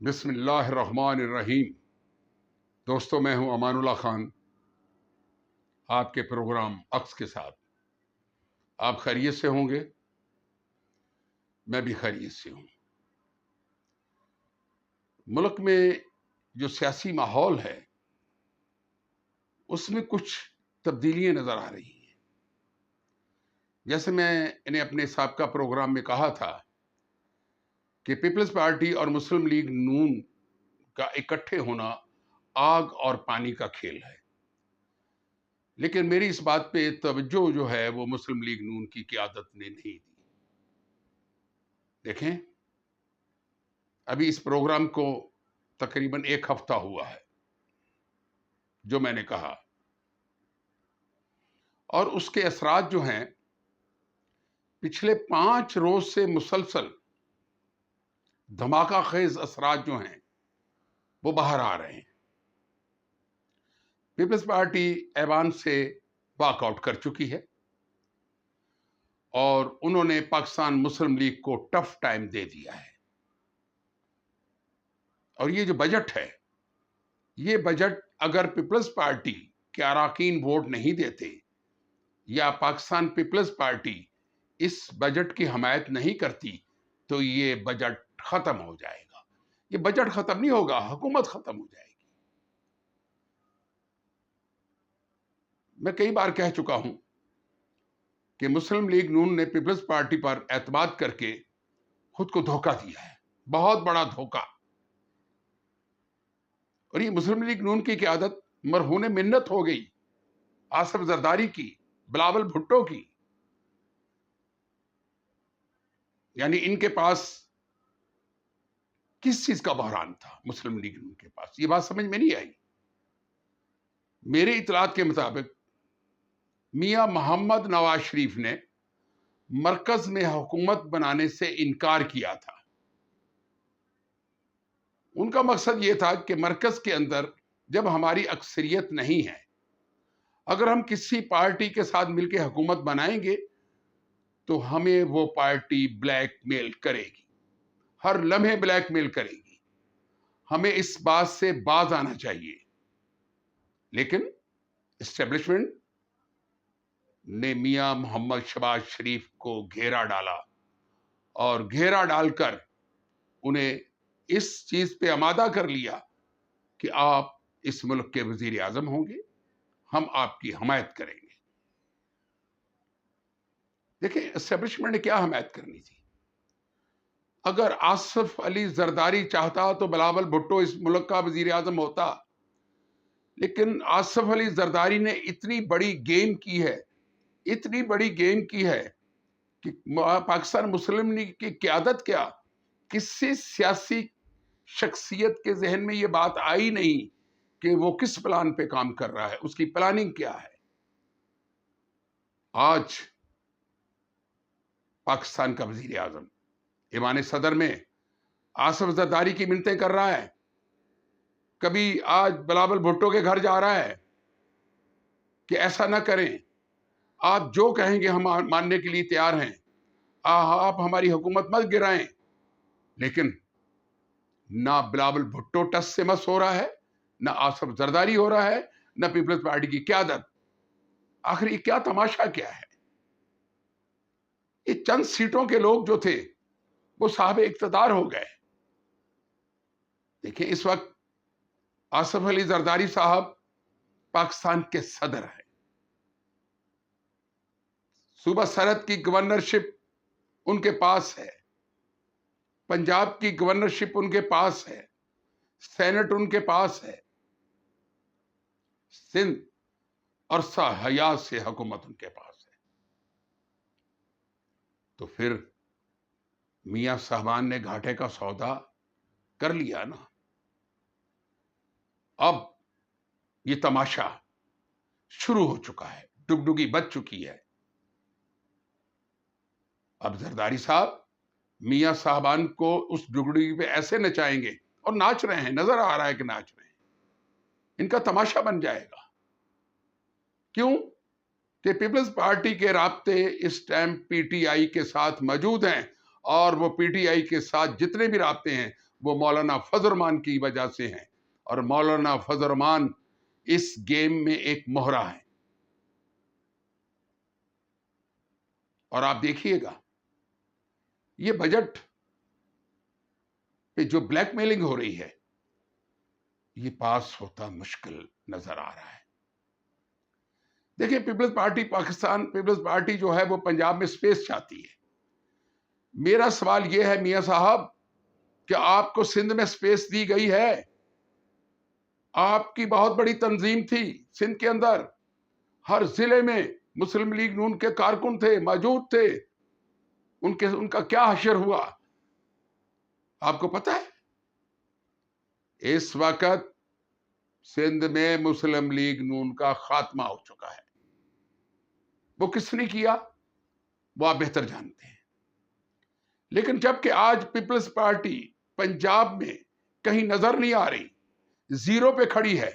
بسم اللہ الرحمن الرحیم۔ دوستو، میں ہوں امان اللہ خان، آپ کے پروگرام عکس کے ساتھ۔ آپ خیریت سے ہوں گے؟ میں بھی خیریت سے ہوں۔ ملک میں جو سیاسی ماحول ہے اس میں کچھ تبدیلیاں نظر آ رہی ہیں۔ جیسے میں نے اپنے سابقہ پروگرام میں کہا تھا کہ پیپلز پارٹی اور مسلم لیگ نون کا اکٹھے ہونا آگ اور پانی کا کھیل ہے، لیکن میری اس بات پہ توجہ جو ہے وہ مسلم لیگ نون کی قیادت نے نہیں دی۔ دیکھیں، ابھی اس پروگرام کو تقریباً 1 ہفتہ ہوا ہے جو میں نے کہا، اور اس کے اثرات جو ہیں پچھلے 5 روز سے مسلسل دھماکہ خیز اثرات جو ہیں وہ باہر آ رہے ہیں۔ پیپلز پارٹی ایوان سے واک آؤٹ کر چکی ہے اور انہوں نے پاکستان مسلم لیگ کو ٹف ٹائم دے دیا ہے۔ اور یہ جو بجٹ ہے، یہ بجٹ اگر پیپلز پارٹی کے اراکین ووٹ نہیں دیتے یا پاکستان پیپلز پارٹی اس بجٹ کی حمایت نہیں کرتی تو یہ بجٹ ختم ہو جائے گا۔ یہ بجٹ ختم نہیں ہوگا، حکومت ختم ہو جائے گی۔ میں کئی بار کہہ چکا ہوں کہ مسلم لیگ نون نے پیپلز پارٹی پر اعتماد کر کے خود کو دھوکہ دیا ہے، بہت بڑا دھوکہ۔ اور یہ مسلم لیگ نون کی قیادت مرہون منت ہو گئی، آصف زرداری کی، بلاول بھٹو کی۔ یعنی ان کے پاس کس چیز کا بحران تھا؟ مسلم لیگ نون کے پاس یہ بات سمجھ میں نہیں آئی۔ میرے اطلاعات کے مطابق میاں محمد نواز شریف نے مرکز میں حکومت بنانے سے انکار کیا تھا۔ ان کا مقصد یہ تھا کہ مرکز کے اندر جب ہماری اکثریت نہیں ہے، اگر ہم کسی پارٹی کے ساتھ مل کے حکومت بنائیں گے تو ہمیں وہ پارٹی بلیک میل کرے گی، ہر لمحے بلیک میل کرے گی۔ ہمیں اس بات سے باز آنا چاہیے۔ لیکن اسٹیبلشمنٹ نے میاں محمد شہباز شریف کو گھیرا ڈالا، اور گھیرا ڈال کر انہیں اس چیز پہ آمادہ کر لیا کہ آپ اس ملک کے وزیر اعظم ہوں گے، ہم آپ کی حمایت کریں گے۔ دیکھیں، اسٹیبلشمنٹ نے کیا حمایت کرنی تھی؟ اگر آصف علی زرداری چاہتا تو بلاول بھٹو اس ملک کا وزیر اعظم ہوتا، لیکن آصف علی زرداری نے اتنی بڑی گیم کی ہے، اتنی بڑی گیم کی ہے کہ پاکستان مسلم لیگ کی قیادت کیا، کسی سیاسی شخصیت کے ذہن میں یہ بات آئی نہیں کہ وہ کس پلان پہ کام کر رہا ہے، اس کی پلاننگ کیا ہے۔ آج پاکستان کا وزیر اعظم ایوان صدر میں آصف زرداری کی منتیں کر رہا ہے، کبھی آج بلاول بھٹو کے گھر جا رہا ہے کہ ایسا نہ کریں، آپ جو کہیں گے ہم ماننے کے لیے تیار ہیں، آپ ہماری حکومت مت گرائیں۔ لیکن نہ بلاول بھٹو ٹس سے مس ہو رہا ہے، نہ آصف زرداری ہو رہا ہے، نہ پیپلز پارٹی کی قیادت۔ آخر یہ کیا تماشا کیا ہے؟ یہ چند سیٹوں کے لوگ جو تھے وہ صاحب اقتدار ہو گئے۔ دیکھیں، اس وقت آصف علی زرداری صاحب پاکستان کے صدر ہیں، صوبہ سرحد کی گورنرشپ ان کے پاس ہے، پنجاب کی گورنرشپ ان کے پاس ہے، سینٹ ان کے پاس ہے، سندھ عرصہ حیات سے حکومت ان کے پاس ہے۔ تو پھر میاں صاحبان نے گھاٹے کا سودا کر لیا نا۔ اب یہ تماشا شروع ہو چکا ہے، ڈگڈگی بچ چکی ہے۔ اب زرداری صاحب میاں صاحبان کو اس ڈگڈگی پہ ایسے نچائیں گے، اور ناچ رہے ہیں، نظر آ رہا ہے کہ ناچ رہے ہیں، ان کا تماشا بن جائے گا۔ کیوں کہ پیپلز پارٹی کے رابطے اس ٹائم پی ٹی آئی کے ساتھ موجود ہیں، اور وہ پی ٹی آئی کے ساتھ جتنے بھی رابطے ہیں وہ مولانا فضل الرحمان کی وجہ سے ہیں، اور مولانا فضل الرحمان اس گیم میں ایک مہرہ ہے. اور آپ دیکھیے گا یہ بجٹ پہ جو بلیک میلنگ ہو رہی ہے یہ پاس ہوتا مشکل نظر آ رہا ہے. دیکھیں پیپلز پارٹی پاکستان پیپلز پارٹی جو ہے وہ پنجاب میں سپیس چاہتی ہے. میرا سوال یہ ہے میاں صاحب کہ آپ کو سندھ میں سپیس دی گئی ہے؟ آپ کی بہت بڑی تنظیم تھی سندھ کے اندر، ہر ضلع میں مسلم لیگ نون کے کارکن تھے، موجود تھے. ان کا کیا حشر ہوا آپ کو پتہ ہے؟ اس وقت سندھ میں مسلم لیگ نون کا خاتمہ ہو چکا ہے. وہ کس نے کیا وہ آپ بہتر جانتے ہیں. لیکن جب کہ آج پیپلز پارٹی پنجاب میں کہیں نظر نہیں آ رہی، زیرو پہ کھڑی ہے،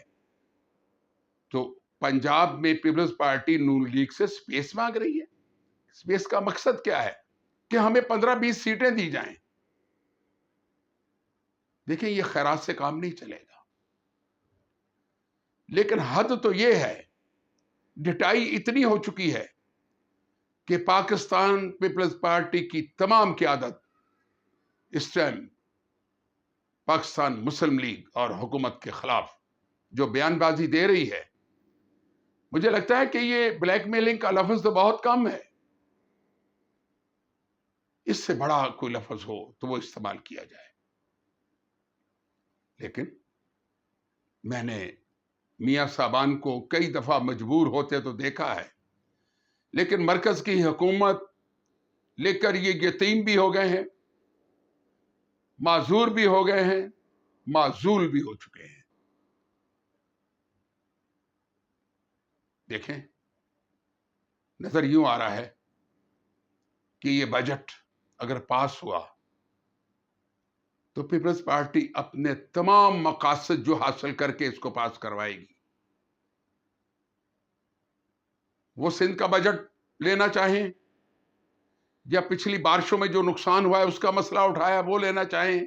تو پنجاب میں پیپلز پارٹی نون لیگ سے سپیس مانگ رہی ہے. سپیس کا مقصد کیا ہے؟ کہ ہمیں 15-20 سیٹیں دی جائیں. دیکھیں یہ خیرات سے کام نہیں چلے گا. لیکن حد تو یہ ہے، ڈٹائی اتنی ہو چکی ہے کہ پاکستان پیپلز پارٹی کی تمام قیادت اس ٹائم پاکستان مسلم لیگ اور حکومت کے خلاف جو بیان بازی دے رہی ہے، مجھے لگتا ہے کہ یہ بلیک میلنگ کا لفظ تو بہت کم ہے. اس سے بڑا کوئی لفظ ہو تو وہ استعمال کیا جائے. لیکن میں نے میاں صاحبان کو کئی دفعہ مجبور ہوتے تو دیکھا ہے، لیکن مرکز کی حکومت لے کر یہ یتیم بھی ہو گئے ہیں، معذور بھی ہو گئے ہیں، معزول بھی ہو چکے ہیں. دیکھیں نظر یوں آ رہا ہے کہ یہ بجٹ اگر پاس ہوا تو پیپلز پارٹی اپنے تمام مقاصد جو حاصل کر کے اس کو پاس کروائے گی. وہ سندھ کا بجٹ لینا چاہیں یا پچھلی بارشوں میں جو نقصان ہوا ہے اس کا مسئلہ اٹھایا وہ لینا چاہیں،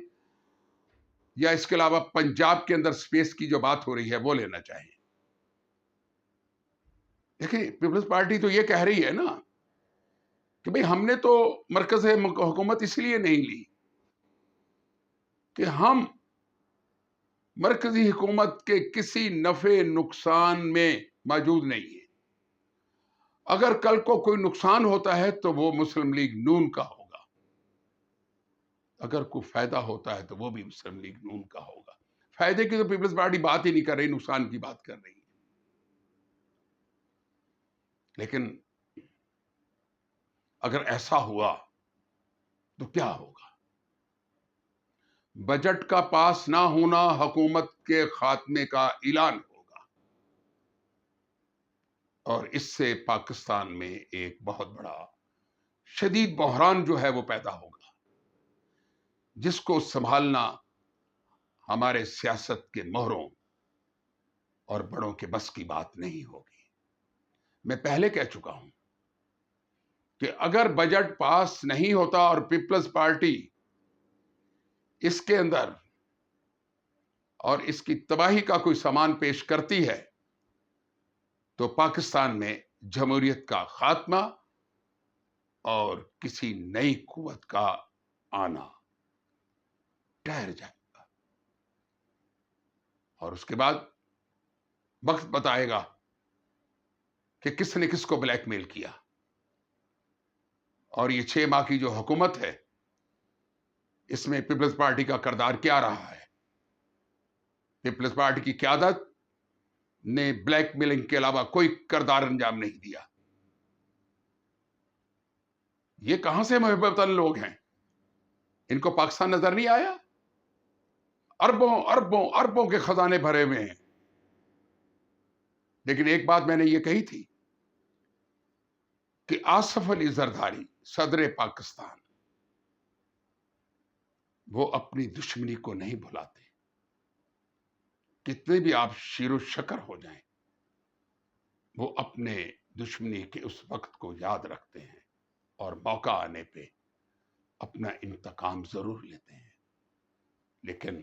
یا اس کے علاوہ پنجاب کے اندر سپیس کی جو بات ہو رہی ہے وہ لینا چاہیں. دیکھیں پیپلز پارٹی تو یہ کہہ رہی ہے نا کہ بھئی ہم نے تو مرکز حکومت اس لیے نہیں لی کہ ہم مرکزی حکومت کے کسی نفع نقصان میں موجود نہیں ہیں. اگر کل کو کوئی نقصان ہوتا ہے تو وہ مسلم لیگ نون کا ہوگا، اگر کوئی فائدہ ہوتا ہے تو وہ بھی مسلم لیگ نون کا ہوگا. فائدے کی تو پیپلز پارٹی بات ہی نہیں کر رہی، نقصان کی بات کر رہی ہے. لیکن اگر ایسا ہوا تو کیا ہوگا؟ بجٹ کا پاس نہ ہونا حکومت کے خاتمے کا اعلان ہوگا، اور اس سے پاکستان میں ایک بہت بڑا شدید بحران جو ہے وہ پیدا ہوگا، جس کو سنبھالنا ہمارے سیاست کے مہروں اور بڑوں کے بس کی بات نہیں ہوگی. میں پہلے کہہ چکا ہوں کہ اگر بجٹ پاس نہیں ہوتا اور پیپلز پارٹی اس کے اندر اور اس کی تباہی کا کوئی سامان پیش کرتی ہے تو پاکستان میں جمہوریت کا خاتمہ اور کسی نئی قوت کا آنا ٹھہر جائے گا. اور اس کے بعد وقت بتائے گا کہ کس نے کس کو بلیک میل کیا. اور یہ 6 ماہ کی جو حکومت ہے اس میں پیپلز پارٹی کا کردار کیا رہا ہے؟ پیپلز پارٹی کی قیادت نے بلیک میلنگ کے علاوہ کوئی کردار انجام نہیں دیا. یہ کہاں سے محب وطن لوگ ہیں؟ ان کو پاکستان نظر نہیں آیا؟ اربوں اربوں اربوں کے خزانے بھرے ہوئے ہیں. لیکن ایک بات میں نے یہ کہی تھی کہ آصف علی زرداری صدر پاکستان وہ اپنی دشمنی کو نہیں بھلاتے. کتنے بھی آپ شیر و شکر ہو جائیں وہ اپنے دشمنی کے اس وقت کو یاد رکھتے ہیں اور موقع آنے پہ اپنا انتقام ضرور لیتے ہیں. لیکن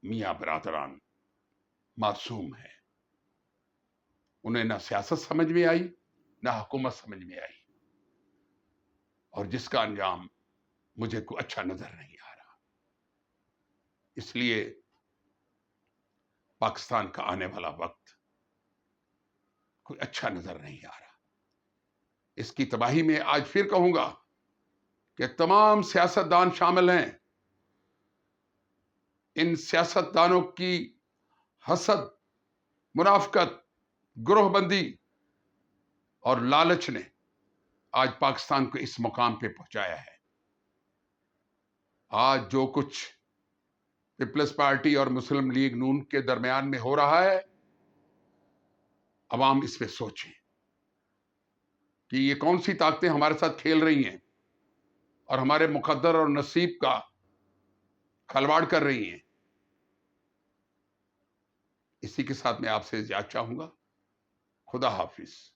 میاں برادران معصوم ہیں، انہیں نہ سیاست سمجھ میں آئی نہ حکومت سمجھ میں آئی، اور جس کا انجام مجھے کوئی اچھا نظر نہیں آ رہا۔ اس لیے پاکستان کا آنے والا وقت کوئی اچھا نظر نہیں آ رہا۔ اس کی تباہی میں آج پھر کہوں گا کہ تمام سیاستدان شامل ہیں۔ ان سیاستدانوں کی حسد، منافقت، گروہ بندی اور لالچ نے آج پاکستان کو اس مقام پہ پہنچایا ہے۔ آج جو کچھ پیپلز پارٹی اور مسلم لیگ نون کے درمیان میں ہو رہا ہے، عوام اس پہ سوچیں کہ یہ کون سی طاقتیں ہمارے ساتھ کھیل رہی ہیں اور ہمارے مقدر اور نصیب کا کھلواڑ کر رہی ہیں۔ اسی کے ساتھ میں آپ سے اجازت چاہوں گا۔ خدا حافظ۔